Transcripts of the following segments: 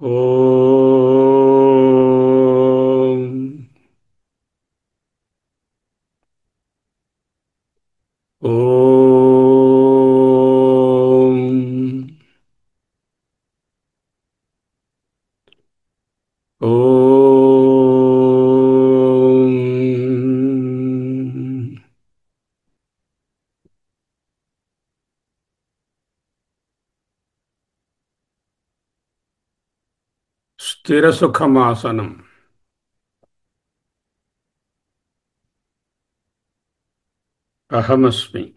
ఓం ఓం ఓం స్థిరసుఖమాసనం. అహమస్మి.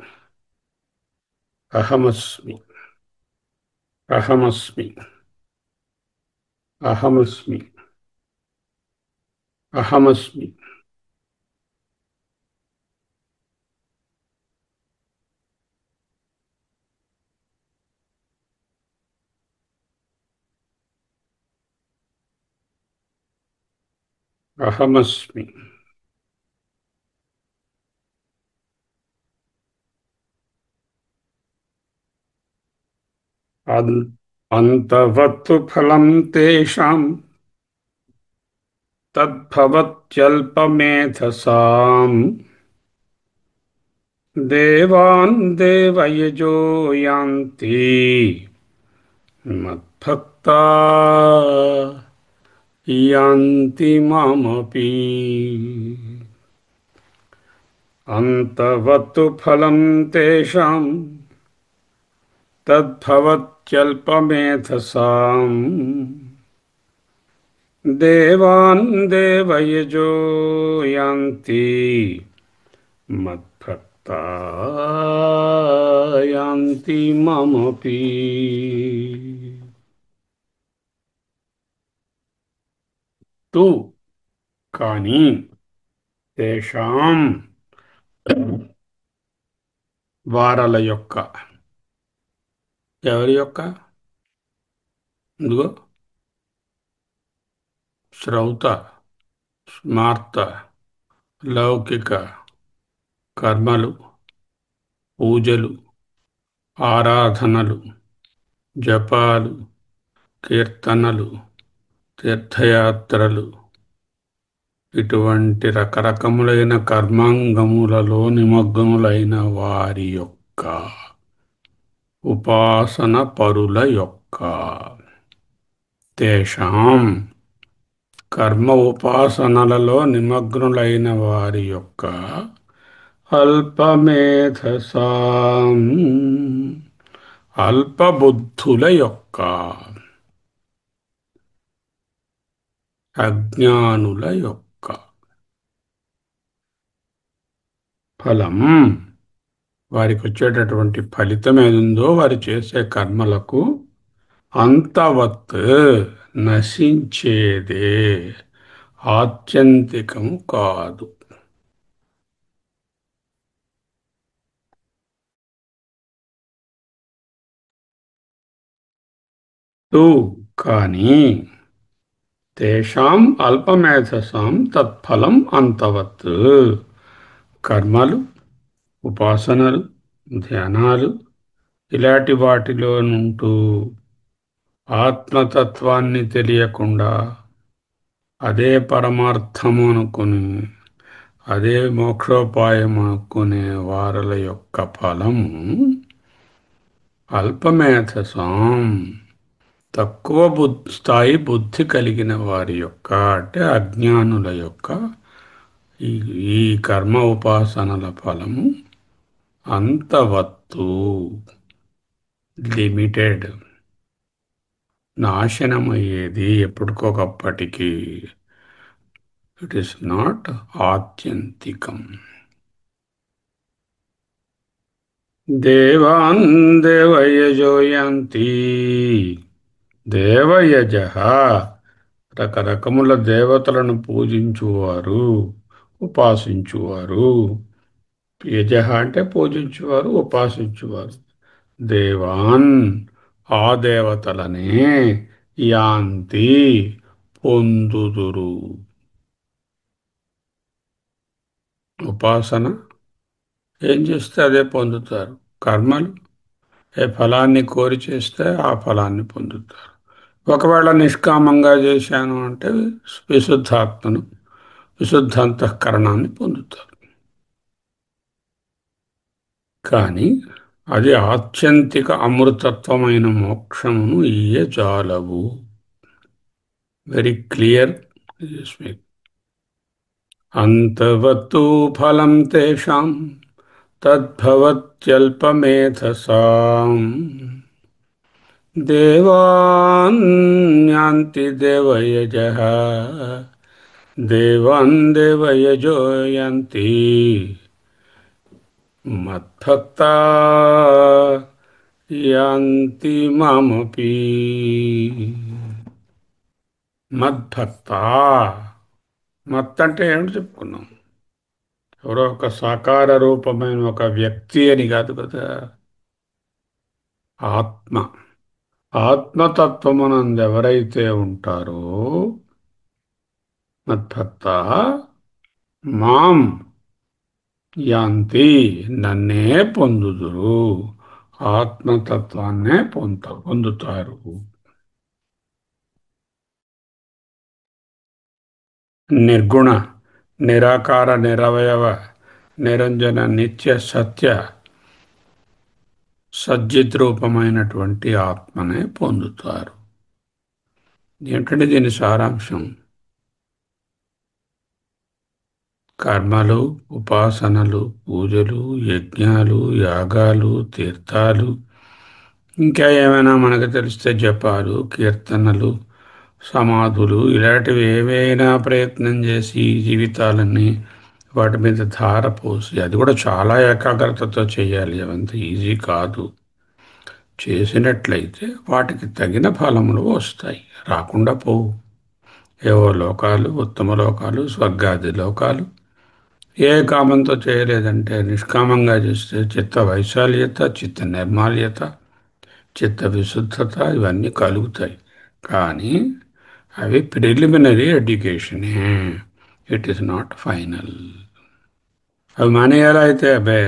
అహమస్మి. అహమస్మి. అహమస్మి. అహమస్మి. అహమస్మి. అన్- అంతవత్తు ఫలం తేషాం తద్భవత్యల్పమేధసాం దేవాన్ దేవయజో యాంతి మద్భక్తా యాంతి మామపి. అంతవత్తు ఫలం తేషాం తద్భవత్యల్పమేధసాం దేవాన్ దేవయజో యాంతి మద్భక్తా యాంతి మామపి. తు కానీ తేషాం వారల యొక్క. ఎవరి యొక్క? ఇదిగో శ్రౌత స్మార్త లౌకిక కర్మలు, పూజలు, ఆరాధనలు, జపాలు, కీర్తనలు, తీర్థయాత్రలు, ఇటువంటి రకరకములైన కర్మాంగములలో నిమగ్నులైన వారి యొక్క ఉపాసన పరుల యొక్క. తేషాం కర్మ ఉపాసనలలో నిమగ్నులైన వారి యొక్క అల్పమేధసాం అల్పబుద్ధుల యొక్క, అజ్ఞానుల యొక్క ఫలం, వారికి వచ్చేటటువంటి ఫలితం ఏదుందో వారు చేసే కర్మలకు అంతవత్ నశించేదే, ఆత్యంతికము కాదు. తు కానీ తేషాం అల్పమేధసాం తత్ఫలం అంతవత్. కర్మలు, ఉపాసనలు, ధ్యానాలు ఇలాంటి వాటిలోనుంటూ ఆత్మతత్వాన్ని తెలియకుండా అదే పరమార్థము అనుకుని అదే మోక్షోపాయం అనుకునే వారల యొక్క ఫలము అల్పమేధసాం తక్కువ స్థాయి బుద్ధి కలిగిన వారి యొక్క, అంటే అజ్ఞానుల యొక్క ఈ ఈ కర్మ ఉపాసనల ఫలము అంతవత్తు, లిమిటెడ్, నాశనమయ్యేది ఎప్పటికొకప్పటికి. ఇట్ ఈస్ నాట్ ఆత్యంతికం. దేవాన్ దేవయజో యాంతి. దేవయజ రకరకముల దేవతలను పూజించువారు, ఉపాసించువారు. యజ అంటే పూజించువారు, ఉపాసించువారు. దేవాన్ ఆ దేవతలనే యాంతి పొందుదురు. ఉపాసన ఏం చేస్తే అదే పొందుతారు. కర్మలు ఏ ఫలాన్ని కోరి చేస్తే ఆ ఫలాన్ని పొందుతారు. ఒకవేళ నిష్కామంగా చేశాను అంటే విశుద్ధాత్మను, విశుద్ధ అంతఃకరణాన్ని పొందుతారు. కానీ అది ఆత్యంతిక అమృతత్వమైన మోక్షమును ఇయ్య జాలవు. Very clear. అంతవత్తు ఫలం తేషాం తద్భవత్యల్పమేధసాం దేవాన్ యాంతి దేవయజః దేవాన్ దేవయజో యాంతి మద్భక్తా యాంతి మామపి. మద్భక్తా, మత్ అంటే ఏమిటి చెప్పుకున్నాం? ఎవరో ఒక సాకార రూపమైన ఒక వ్యక్తి అని కాదు కదా. ఆత్మ. ఆత్మతత్వమునందు ఎవరైతే ఉంటారో మద్భక్తా మాం యాంతి, నన్నే పొందుదురు. ఆత్మతత్వాన్నే పొందుతారు. నిర్గుణ, నిరాకార, నిరవయవ, నిరంజన, నిత్య, సత్య, సజ్జిత్ రూపమైనటువంటి ఆత్మనే పొందుతారు. ఏంటంటే దీని సారాంశం? కర్మలు, ఉపాసనలు, పూజలు, యజ్ఞాలు, యాగాలు, తీర్థాలు, ఇంకా ఏమైనా మనకు తెలిస్తే జపాలు, కీర్తనలు, సమాధులు, ఇలాంటివి ఏవైనా ప్రయత్నం చేసి ఈ జీవితాలన్నీ వాటి మీద ధార పోసి, అది కూడా చాలా ఏకాగ్రతతో చేయాలి. అవంత ఈజీ కాదు. చేసినట్లయితే వాటికి తగిన ఫలములు వస్తాయి, రాకుండా పోవు. ఏవో లోకాలు, ఉత్తమ లోకాలు, స్వర్గాది లోకాలు. ఏ కామంతో చేయలేదంటే నిష్కామంగా చేస్తే చిత్త వైశాల్యత, చిత్త నిర్మాల్యత, చిత్త విశుద్ధత ఇవన్నీ కలుగుతాయి. కానీ అవి ప్రిలిమినరీ ఎడ్యుకేషనే. It is not final. అవి మానేయాలా అయితే? అబ్బే,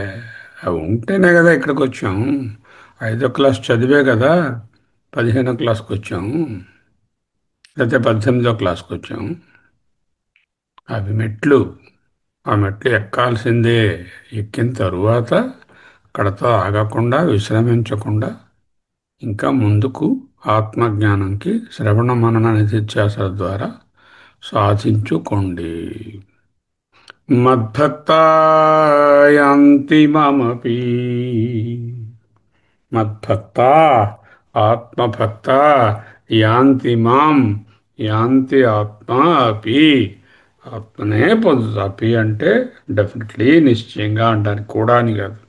అవి ఉంటేనే కదా ఇక్కడికి వచ్చాము. 5వ క్లాస్ చదివే కదా 15వ క్లాస్కి వచ్చాము, లేకపోతే 18వ క్లాస్కి వచ్చాము. అవి మెట్లు. ఆ మెట్లు ఎక్కాల్సిందే. ఎక్కిన తరువాత అక్కడతో ఆగకుండా, విశ్రమించకుండా ఇంకా ముందుకు ఆత్మజ్ఞానంకి శ్రవణ మనన నిధిధ్యాసల ద్వారా సాధించుకోండి. మద్భక్తా యాంతి మామపి. మద్భక్తా, ఆత్మభక్తా యాంతి మాం, యాంతి ఆత్మ అపి. ఆత్మనే పొందుతా. అపి అంటే డెఫినెట్లీ, నిశ్చయంగా అంటానికి కూడా అని కాదు,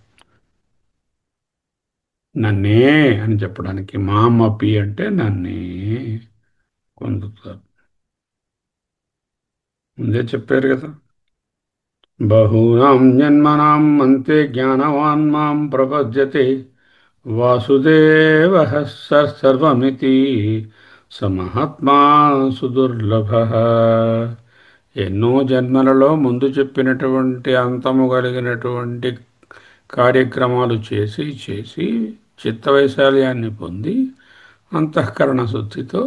నన్నే అని చెప్పడానికి. మాం అపి అంటే నన్నే పొందుతారు. ముందే చెప్పారు కదా. బహూనాం జన్మనాం అంతే జ్ఞానవాన్ మాం ప్రపద్యతే వాసుదేవ సర్వమితి స మహాత్మా సుదుర్లభ. ఎన్నో జన్మలలో ముందు చెప్పినటువంటి అంతము కలిగినటువంటి కార్యక్రమాలు చేసి చేసి చిత్తవైశాల్యాన్ని పొంది అంతఃకరణ శుద్ధితో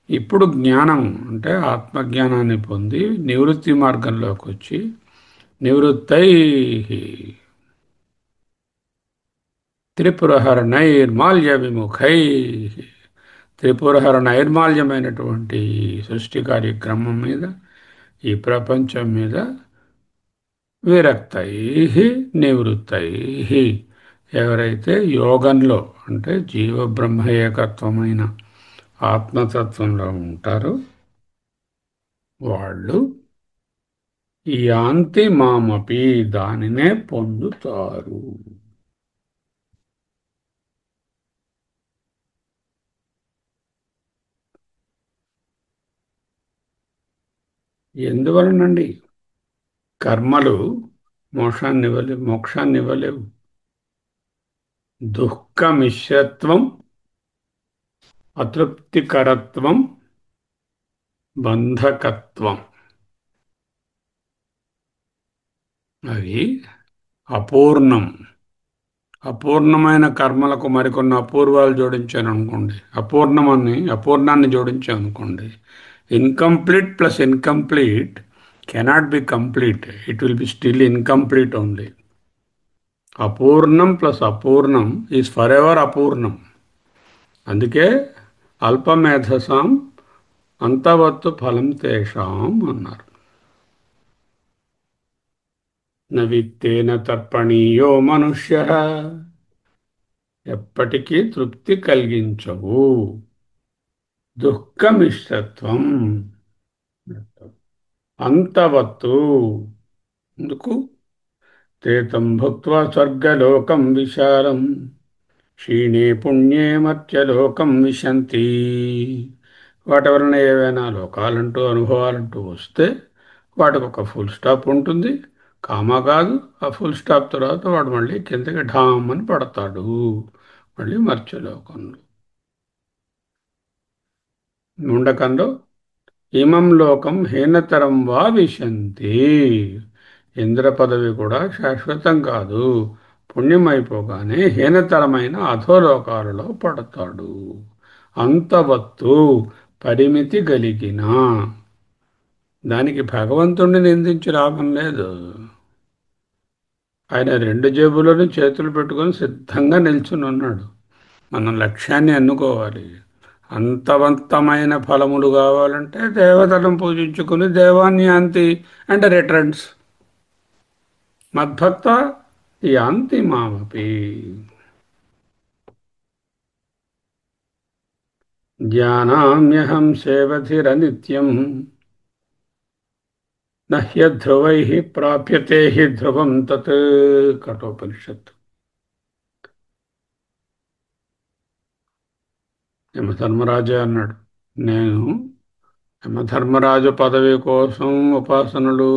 ఇప్పుడు జ్ఞానం అంటే ఆత్మజ్ఞానాన్ని పొంది నివృత్తి మార్గంలోకి వచ్చి నివృత్తై త్రిపురహర నైర్మాల్య విముఖై, త్రిపురహర నైర్మాల్యమైనటువంటి సృష్టి కార్యక్రమం మీద, ఈ ప్రపంచం మీద విరక్తై నివృత్తై, ఎవరైతే యోగంలో అంటే జీవబ్రహ్మ ఏకత్వమైన ఆత్మతత్వంలో ఉంటారో వాళ్ళు యాంతి మామపి, దానినే పొందుతారు. ఎందువలనండి? కర్మలు మోక్షాన్ని ఇవ్వలేవు. దుఃఖమిశ్రత్వం, అతృప్తికరత్వం, బంధకత్వం, అవి అపూర్ణం. అపూర్ణమైన కర్మలకు మరికొన్ని అపూర్వాలు జోడించాను అనుకోండి, అపూర్ణాన్ని జోడించాను అనుకోండి, incomplete plus incomplete cannot be complete, it will be still incomplete only. అపూర్ణం ప్లస్ అపూర్ణం ఈజ్ ఫర్ ఎవర్ అపూర్ణం. అందుకే అల్పమేధసాం అంతవత్తు ఫలం తేషాం అన్నారు. న విత్తేన తర్పణీయో మనుష్య, ఎప్పటికీ తృప్తి కలిగించవు. దుఃఖమిశ్రత్వం అంతవత్తు. ఎందుకు? తేతం భుక్త్వా స్వర్గలోకం విశాలం క్షీణే పుణ్యే మర్త్యలోకం విశంతి. వాటి వలన ఏవైనా లోకాలంటూ అనుభవాలంటూ వస్తే వాటికి ఒక ఫుల్ స్టాప్ ఉంటుంది. కామా కాదు, ఆ ఫుల్ స్టాప్ తర్వాత వాడు మళ్ళీ కిందకి ఢామ్ అని పడతాడు, మళ్ళీ మర్త్యలోకంలో. ముండకంలో ఇమం లోకం హీనతరం వా విశంతి. ఇంద్ర పదవి కూడా శాశ్వతం కాదు, పుణ్యమైపోగానే హీనతరమైన అధోలోకాలలో పడతాడు. అంతవత్తు పరిమితి కలిగిన. దానికి భగవంతుణ్ణి నిందించి లాభం లేదు. ఆయన రెండు జేబులను చేతులు పెట్టుకొని సిద్ధంగా నిల్చుని ఉన్నాడు. మనం లక్ష్యాన్ని ఎన్నుకోవాలి. అంతవంతమైన ఫలములు కావాలంటే దేవతలను పూజించుకుని దేవాన్యాంతి అండ్ రిటర్న్స్. మద్భక్త యాంతి మామపి. జ్ఞానామ్యహం సేవధిరనిత్యం నహ్యధ్రువై ప్రాప్యతే హి ధ్రువం తత్. కఠోపనిషత్తు. యమధర్మరాజే అన్నాడు, నేను యమధర్మరాజు పదవి కోసం ఉపాసనలు,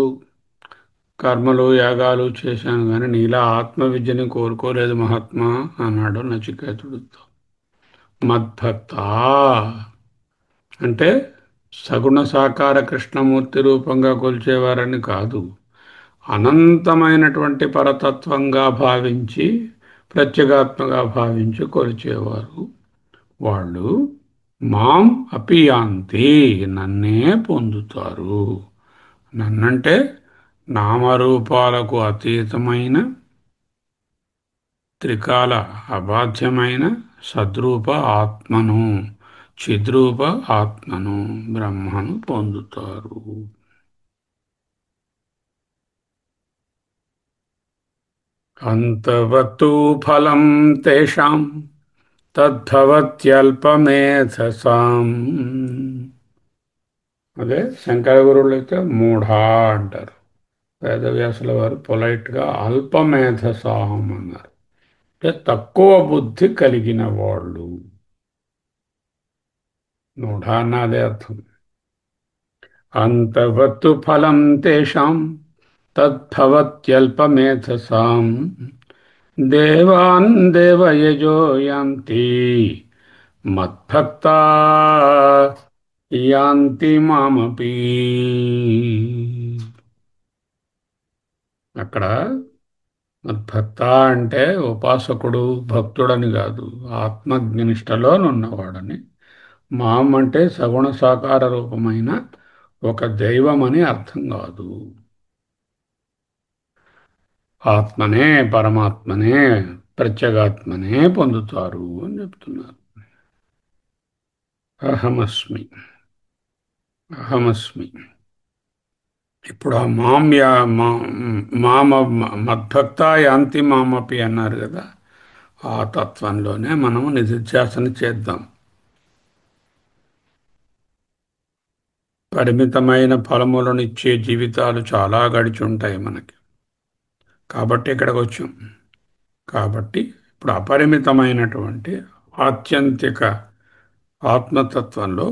కర్మలు, యాగాలు చేశాను, కానీ నీలా ఆత్మవిద్యని కోరుకోలేదు మహాత్మా అన్నాడు నచికేతుడితో. మద్భక్త అంటే సగుణ సాకార కృష్ణమూర్తి రూపంగా కొలిచేవారని కాదు, అనంతమైనటువంటి పరతత్వంగా భావించి, ప్రత్యేగాత్మగా భావించి కొలిచేవారు వాళ్ళు మాం అపియాంతి, నన్నే పొందుతారు. నన్నంటే నామరూపాలకు అతీతమైన, త్రికాల అబాధ్యమైన సద్రూప ఆత్మను, చిద్రూప ఆత్మను, బ్రహ్మను పొందుతారు. అంతవత్తు ఫలం తేషాం తద్భవత్యల్పమేధసాం. అదే శంకర గురువులు అయితే మూఢా అంటారు. వేదవ్యాసుల వారు పొలైట్గా అల్పమేధసాం అన్నారు. అంటే తక్కువ బుద్ధి కలిగిన వాళ్ళు. మూఢా అన్నదే అర్థం. అంతవత్తు ఫలం తేషాం తద్భవత్యల్పమేధసాం దేవాన్ దేవయజో యాంతి మద్భక్తా యాంతి మామపి. అక్కడ మద్భక్త అంటే ఉపాసకుడు, భక్తుడని కాదు, ఆత్మజ్ఞనిష్టలోనున్నవాడని. మాం అంటే సగుణ సాకార రూపమైన ఒక దైవం అని అర్థం కాదు. ఆత్మనే, పరమాత్మనే, ప్రత్యేగాత్మనే పొందుతారు అని చెప్తున్నారు. అహమస్మి, అహమస్మి. ఇప్పుడు ఆ మామ మద్భక్త యాంతి మామపి అన్నారు కదా, ఆ తత్వంలోనే మనము నిధిధ్యాసన చేద్దాం. పరిమితమైన ఫలములను ఇచ్చే జీవితాలు చాలా గడిచి ఉంటాయి మనకి. కాబట్టి ఇక్కడికి వచ్చాం. కాబట్టి ఇప్పుడు అపరిమితమైనటువంటి ఆత్యంతిక ఆత్మతత్వంలో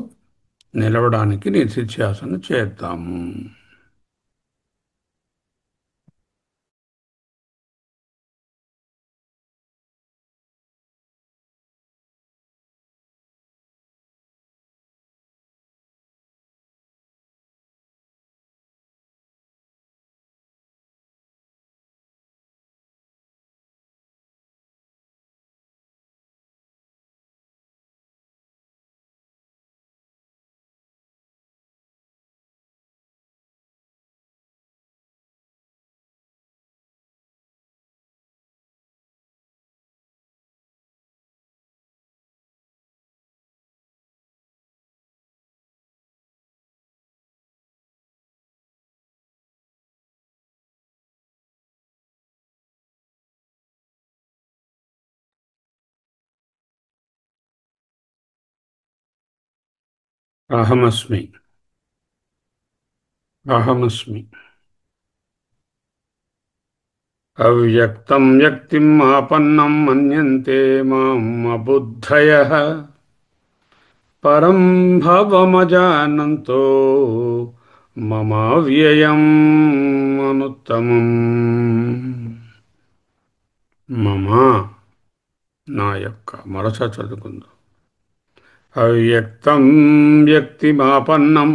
నిలవడానికి నిధిధ్యాసన చేద్దాము. అహమస్మి. అహమస్మి. అవ్యక్తం వ్యక్తిం ఆపన్నం మన్యంతే మాం అబుద్ధయః పరం భవమజానంతో మమావ్యయం అనుత్తమం. మమ, నా యొక్క, మరొక చదువుకుందాం. అవ్యక్తం వ్యక్తిమాపన్నం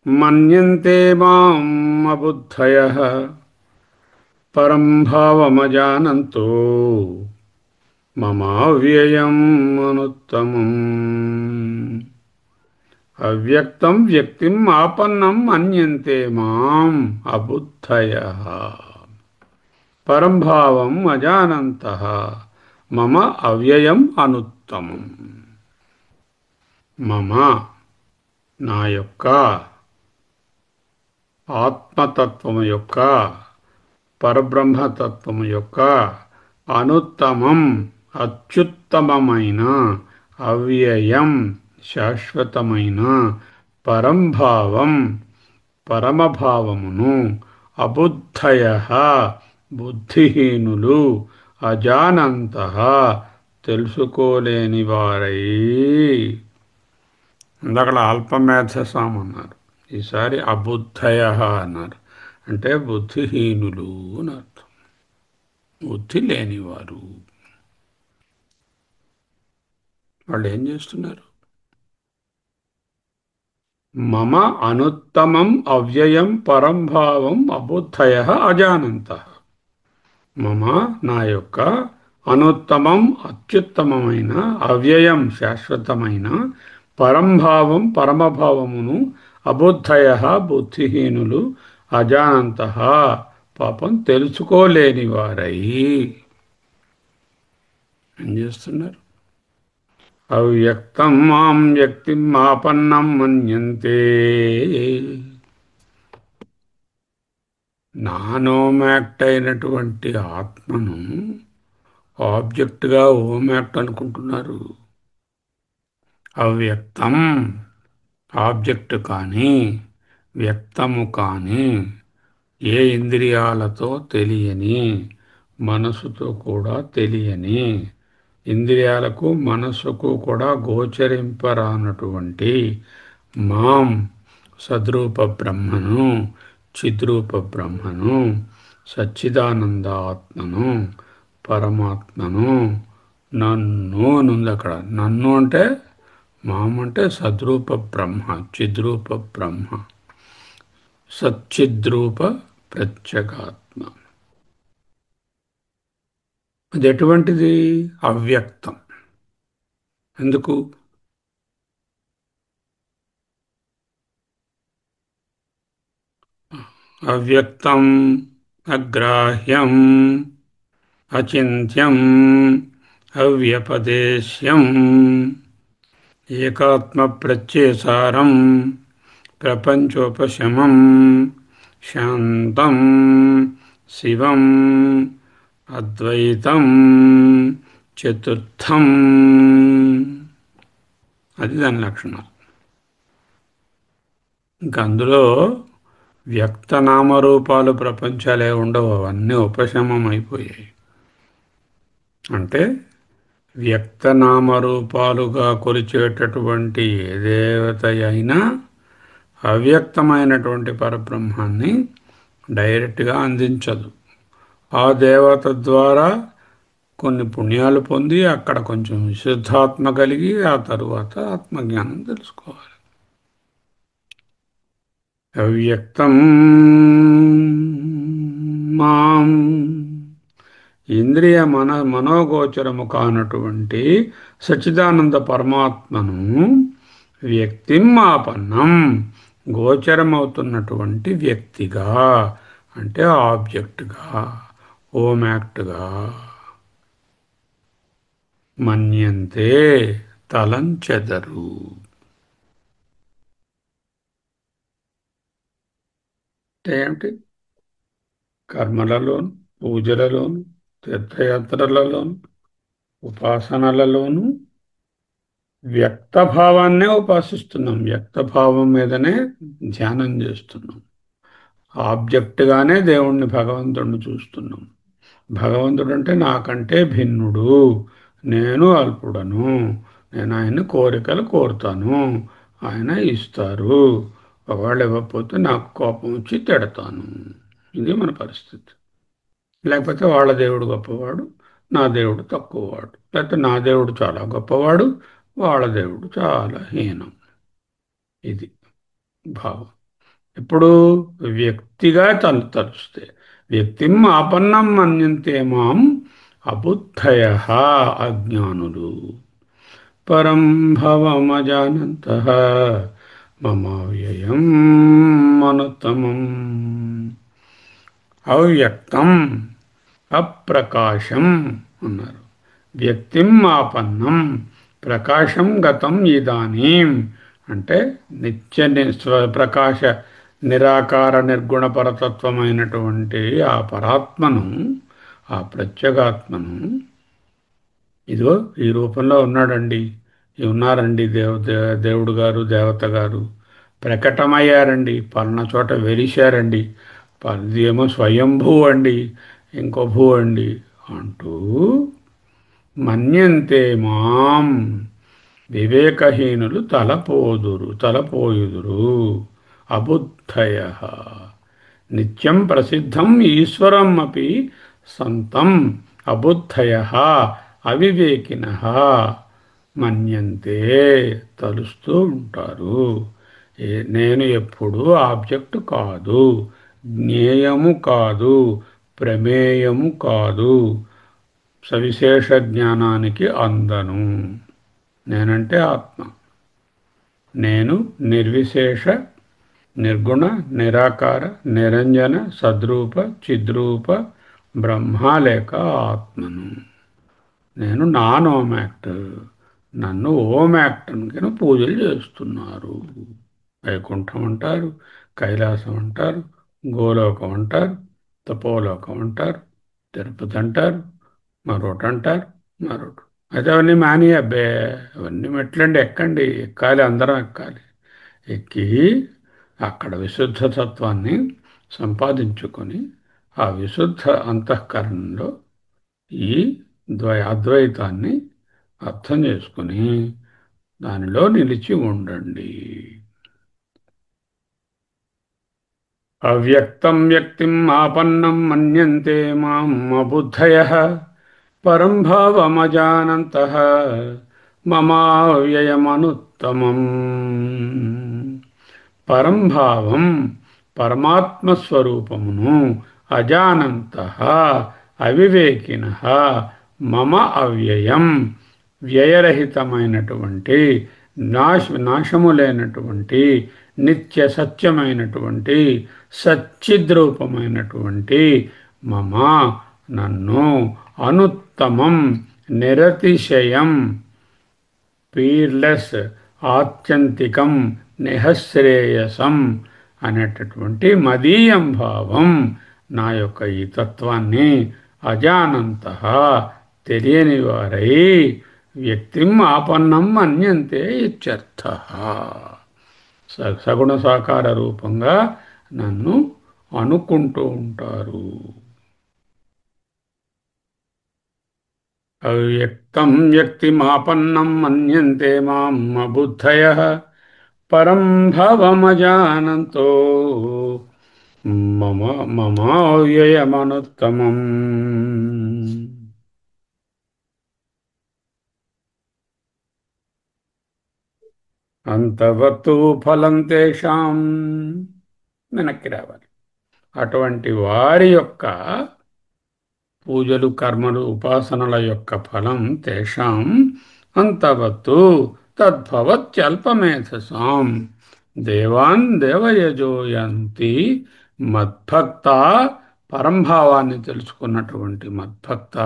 మన్యంతే మాం అబుద్ధయః పరం భావమజానంతో మమావ్యయం అనుత్తమం. అవ్యక్తం వ్యక్తిం ఆపన్నం మన్యంతే మాం అబుద్ధయః పరంభావం అజానంతః మమ అవ్యయం అనుత్తమం. మమ, నా యొక్క, ఆత్మతత్వము యొక్క, పరబ్రహ్మతత్వము యొక్క అనుత్తమం, అత్యుత్తమమైన, అవ్యయం, శాశ్వతమైన పరంభావం, పరమభావమును అబుద్ధయః బుద్ధిహీనులు, అజానంతః తెలుసుకోలేని వారై. ఇందాక అల్పమేధసాం అన్నారు, ఈసారి అబుద్ధయః అన్నారు. అంటే బుద్ధిహీనులు అని అర్థం, బుద్ధి లేనివారు. వాళ్ళు ఏం చేస్తున్నారు? మమ అనుత్తమం అవ్యయం పరంభావం అబుద్ధయః అజానంతః. మమ, నా యొక్క, అనుత్తమం అత్యుత్తమమైన, అవ్యయం శాశ్వతమైన, పరంభావం పరమభావమును అబుద్ధయః బుద్ధిహీనులు, అజానంతః పాపం తెలుసుకోలేని వారై ఏం చేస్తున్నారు? అవ్యక్తం మాం వ్యక్తిం ఆపన్నం మన్యంతే. నానోమాక్ట్ అయినటువంటి ఆత్మను ఆబ్జెక్ట్గా ఓమాక్ట్ అనుకుంటున్నారు. అవ్యక్తం ఆబ్జెక్ట్ కానీ, వ్యక్తము కానీ, ఏ ఇంద్రియాలతో తెలియని, మనసుతో కూడా తెలియని, ఇంద్రియాలకు మనస్సుకు కూడా గోచరింపరానటువంటి మాం సద్రూప బ్రహ్మను, చిద్రూప బ్రహ్మను, సచ్చిదానందాత్మను, పరమాత్మను, నన్ను అనుంది అక్కడ. నన్ను అంటే మాం అంటే సద్రూప బ్రహ్మ, చిద్రూప బ్రహ్మ, సచ్చిద్రూప ప్రత్యేగాత్మ. అది ఎటువంటిది? అవ్యక్తం. ఎందుకు? అవ్యక్తం, అగ్రాహ్యం, అచింత్యం, అవ్యపదేశ్యం, ఏకాత్మ ప్రత్యసారం, ప్రపంచోపశమం, శాంతం, శివం, అద్వైతం, చతుర్థం. అది దాని లక్షణం. ఇంక అందులో వ్యక్తనామరూపాలు ప్రపంచాలే ఉండవు, అవన్నీ ఉపశమం అయిపోయాయి. అంటే వ్యక్తనామరూపాలుగా కొలిచేటటువంటి ఏ దేవత అయినా అవ్యక్తమైనటువంటి పరబ్రహ్మాన్ని డైరెక్ట్గా అందించదు. ఆ దేవత ద్వారా కొన్ని పుణ్యాలు పొంది అక్కడ కొంచెం విశుద్ధాత్మ కలిగి ఆ తరువాత ఆత్మజ్ఞానం తెలుసుకోవాలి. అవ్యక్తం మాం, ఇంద్రియ మనోగోచరము కానటువంటి సచ్చిదానంద పరమాత్మను వ్యక్తిం ఆపన్నం, గోచరమవుతున్నటువంటి వ్యక్తిగా, అంటే ఆబ్జెక్ట్గా, ఓమాక్ట్గా, మన్యంతే తలంచెదరు. అంటే ఏమిటి? కర్మలలోను, పూజలలోను, తీర్థయాత్రలలోను, ఉపాసనలలోను వ్యక్తభావాన్నే ఉపాసిస్తున్నాం, వ్యక్తభావం మీదనే ధ్యానం చేస్తున్నాం. ఆబ్జెక్ట్గానే దేవుణ్ణి భగవంతుడిని చూస్తున్నాం. భగవంతుడు అంటే నాకంటే భిన్నుడు, నేను అల్పుడను, నేను ఆయన్ని కోరికలు కోరుతాను, ఆయన ఇస్తారు, ఒకవేళ ఇవ్వకపోతే నాకు కోపం వచ్చి తిడతాను. ఇది మన పరిస్థితి. లేకపోతే వాళ్ళ దేవుడు గొప్పవాడు, నా దేవుడు తక్కువవాడు, లేకపోతే నా దేవుడు చాలా గొప్పవాడు, వాళ్ళ దేవుడు చాలా హీనం. ఇది భావం. ఇప్పుడు వ్యక్తిగా తలుస్తే వ్యక్తిం ఆపన్నం మన్యంతే మాం అబుద్ధయ అజ్ఞానులు పరం భవమజానంత మమ వ్యయం మనుత్తమం. అవ్యక్తం అప్రకాశం అన్నారు. వ్యక్తిం ఆపన్నం, ప్రకాశం గతం ఇదానీం. అంటే ప్రకాశ నిరాకార నిర్గుణ పరతత్వమైనటువంటి ఆ పరాత్మను, ఆ ప్రత్యేగాత్మను ఇదిగో ఈ రూపంలో ఉన్నాడండి, ఉన్నారండి దేవుడు గారు, దేవత గారు ప్రకటమయ్యారండి, పలానా చోట వెలిశారండి, ఏమో స్వయంభూ అండి, ఇంకో భూ అండి అంటూ మన్యంతే మాం, వివేకహీనులు తలపోయుదురు. అబుద్ధయ నిత్యం ప్రసిద్ధం ఈశ్వరం అపి సంతం అబుద్ధయ అవివేకిన మన్యంతే తలుస్తూ ఉంటారు. నేను ఎప్పుడూ ఆబ్జెక్ట్ కాదు, జ్ఞేయము కాదు, ప్రమేయము కాదు, సవిశేష జ్ఞానానికి అందను. నేనంటే ఆత్మ. నేను నిర్విశేష నిర్గుణ నిరాకార నిరంజన సద్రూప చిద్రూప బ్రహ్మ లేక ఆత్మను. నేను నాన్ ఓమ్ యాక్టర్. నన్ను ఓమ్ యాక్టర్ కింద పూజలు చేస్తున్నారు. వైకుంఠం అంటారు, కైలాసం అంటారు, గోలోకం అంటారు, తపోలోకం అంటారు, తిరుపతి అంటారు, మరొకటి అంటారు, మరొకటి. అయితే అవన్నీ మాని అబ్బే, అవన్నీ మెట్లండి, ఎక్కండి, ఎక్కాలి, అందరం ఎక్కాలి. ఎక్కి అక్కడ విశుద్ధ తత్వాన్ని సంపాదించుకొని ఆ విశుద్ధ అంతఃకరణలో ఈ అద్వైతాన్ని అర్థం చేసుకుని దానిలో నిలిచి ఉండండి. అవ్యక్తం వ్యక్తిం ఆపన్నం మన్యంతే మాం అబుద్ధయః పరం భావమజానంతః మమావ్యయమనుత్తమం. పరంభావం పరమాత్మస్వరూపమును అజానంతః అవివేకినః మమ అవ్యయం వ్యయరహితమైనటువంటి నాశము లేనటువంటి నిత్య సత్యమైనటువంటి సచ్చిద్రూపమైనటువంటి మమ నన్ను అనుత్తమం నిరతిశయం పీర్లెస్ ఆత్యంతికం నిహశ్రేయసం అనేటటువంటి మదీయం భావం, నా యొక్క ఈ తత్వాన్ని అజానంత తెలియని వారై వ్యక్తిం ఆపన్నం మన్యంతే ఇత్యర్థ. సగుణ సాకార రూపంగా నన్ను అనుకుంటూ ఉంటారు. అవ్యక్తం వ్యక్తిమాపన్నం మన్యంతే మాం అబుద్ధయః పరం భవమజానంతో మమ మమావ్యయమనుత్తమం. అంతవత్తు ఫలం తేషాం. వెనక్కి రావాలి. అటువంటి వారి యొక్క పూజలు కర్మలు ఉపాసనల యొక్క ఫలం తేషాం అంతవత్తు తద్భవత్యల్పమేధసాం దేవాన్ దేవయజోయంతి మద్భక్త. పరంభావాన్ని తెలుసుకున్నటువంటి మద్భక్త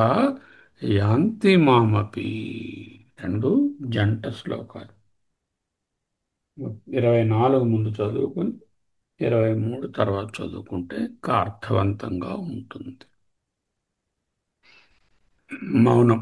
యాంతి మామపి. రెండు జంట శ్లోకాలు. 24 ముందు చదువుకొని 23 తర్వాత చదువుకుంటే అర్థవంతంగా ఉంటుంది. మౌనం.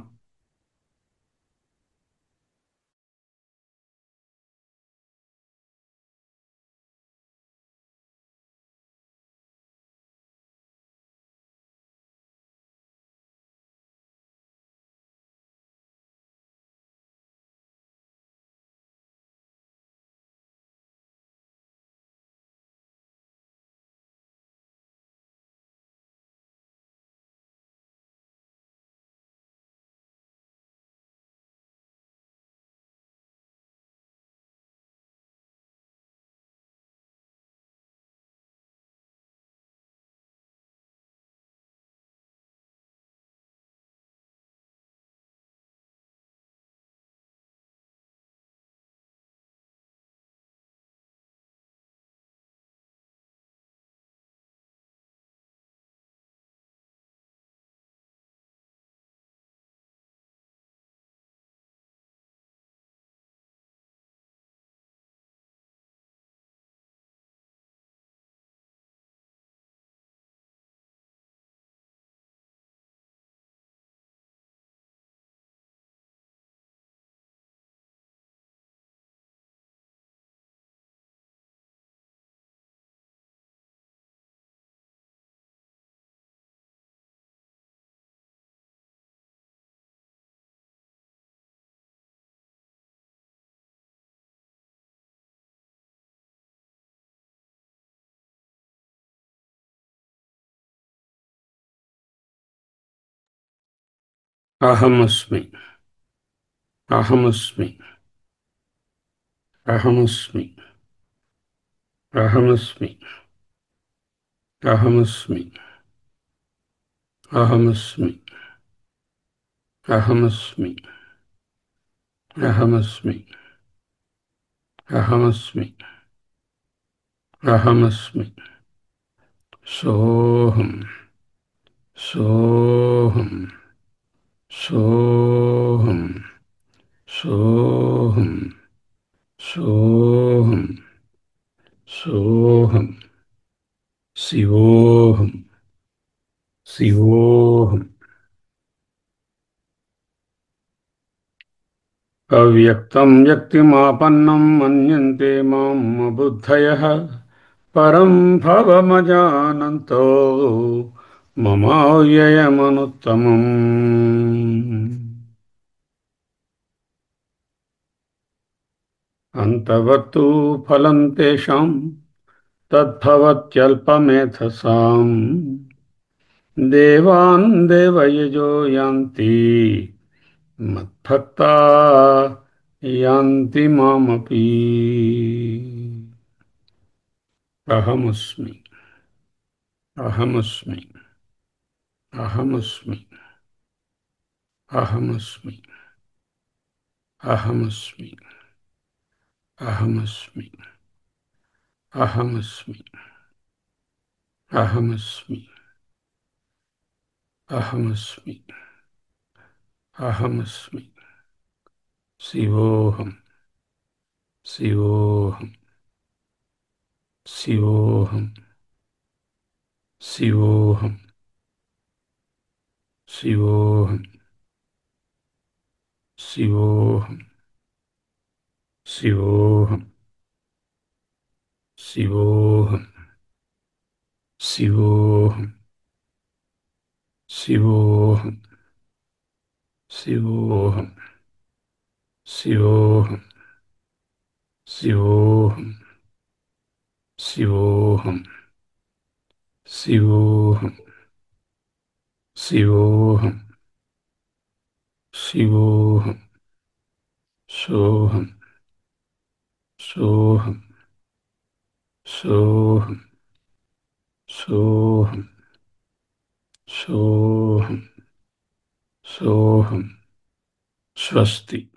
అహమస్మి. అహమస్మి. అహమస్మి. అహమస్మి. అహమస్మి. అహమస్మి. అహమస్మి. అహమస్మి. అహమస్మి. అహమస్మి. సోహం. సోహం. సోహం. సోహం. సోహం. సోహం. శివోహం. శివోహం. అవ్యక్తం వ్యక్తిమాపన్నం మన్యంతే మాం బుద్ధయః పరం భవమజానంతో మమావ్యయమనుత్తమम्. అంతవత్తు ఫలం తేషాం తద్భవత్యల్పమేధసాం దేవాన్ దేవయజో యాంతి మద్భక్తా యాంతి మామపి. అహమస్మి. అహమస్మి. అహమస్మి. అహమస్మి. అహమస్మి. అహమస్మి. అహమస్మి. అహమస్మి. అహమస్మి. అహమస్మి. శివోహం. శివోహం. శివోహం. శివోహం. శివోహం. శివోహం. శివోహం. శివోహం. శివోహం. శివోహం. శివోహం. శివోహం. శివోహం. శివోహం. శివోహం. శివోహం. శివోహం. సోహం. సోహం. సోహం. సోహం. సోహం. సోహం. స్వస్తి.